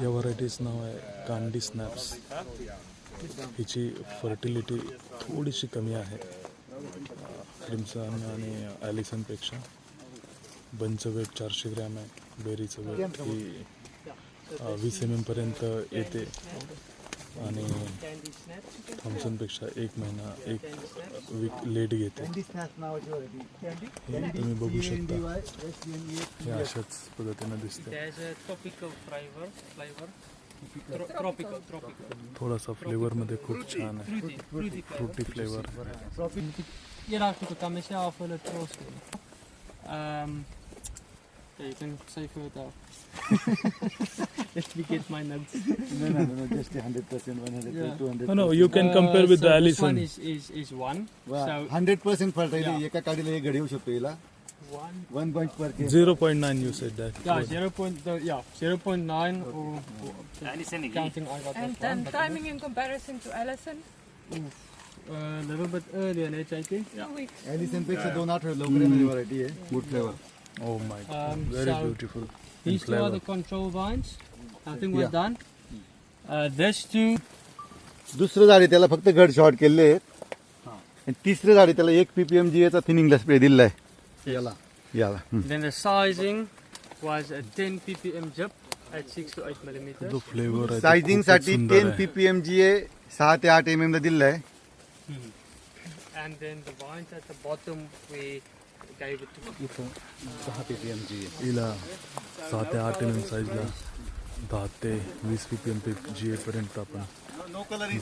या व्हरायटीचं नाव आहे कांडी स्नॅप्स. हिची फर्टिलिटी थोडीशी कमी आहे क्रिम्सन आणि ॲलिसनपेक्षा. बंचचं वेट 400 ग्रॅम आहे. बेरीचं वेट ही 20 mm पर्यंत येते आणि थॉम्सनपेक्षा 1 महिना 1 वीक लेट घेते. हे तुम्ही बघू शकता, हे अशाच पद्धतीनं दिसते. थोडासा फ्लेवरमध्ये खूप छान आहे, Frooti flavour. You can say further. Let me get my notes. No, just 100%, 100%, 200%. No, you can compare with the This Allison. one is one. So 100% fertile. Yeah. एका काडीला एक घडी येऊ शकतो हिला. 1 point per case. 0.9 you said that. yeah, 0.9 or counting. I got And that one. then timing in comparison to Allison? A little bit earlier, ne, JT? 2 weeks. ॲलिसन पेक्षा 2 आठवडे लवकर येणारी व्हरायटी आहे. Good flavour. Oh my god, very So beautiful. these two are the control vines. I think we're done. This two, दुसरं झाड आहे त्याला फक्त घड शॉर्ट केलेले आहेत. आणि तिसरं झाड आहे त्याला 1 ppm चा थिनिंगला स्प्रे दिलेला आहे. याला. then the sizing was a 10 ppm jip at 6 to 8 millimeters. जो फ्लेवर आहे सायझिंग साठी 10 ppm आहे 6 ते 8 mm ला दिलेला आहे. And then the vines at the bottom, we gave it to 10 ppm हिला 7 ते 8 mm साईजला 10 ते 20 ppm GA पर्यंत आपण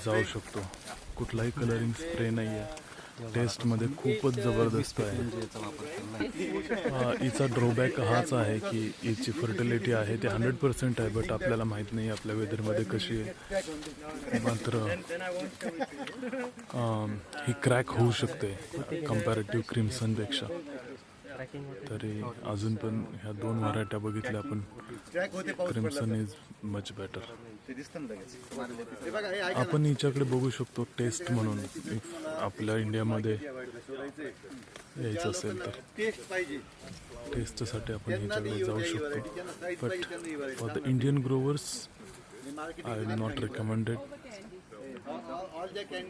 जाऊ शकतो. कुठलाही कलरिंग स्प्रे नाही आहे. टेस्टमध्ये खूपच जबरदस्त आहे. हिचा ड्रॉबॅक हाच आहे की हिची फर्टिलिटी आहे ते 100% आहे, बट आपल्याला माहीत नाही आपल्या वेदरमध्ये कशी आहे. मात्र ही क्रॅक होऊ शकते कम्पॅरेटिव्ह क्रिम्सनपेक्षा. तरी अजून पण ह्या 2 व्हरायट्या बघितल्या आपण. Crimson is much better. आपण हिच्याकडे बघू शकतो टेस्ट म्हणून. इफ आपल्या इंडियामध्ये यायचं असेल तर टेस्टसाठी आपण ह्याच्याकडे जाऊ शकतो. But for the Indian growers I will not recommended.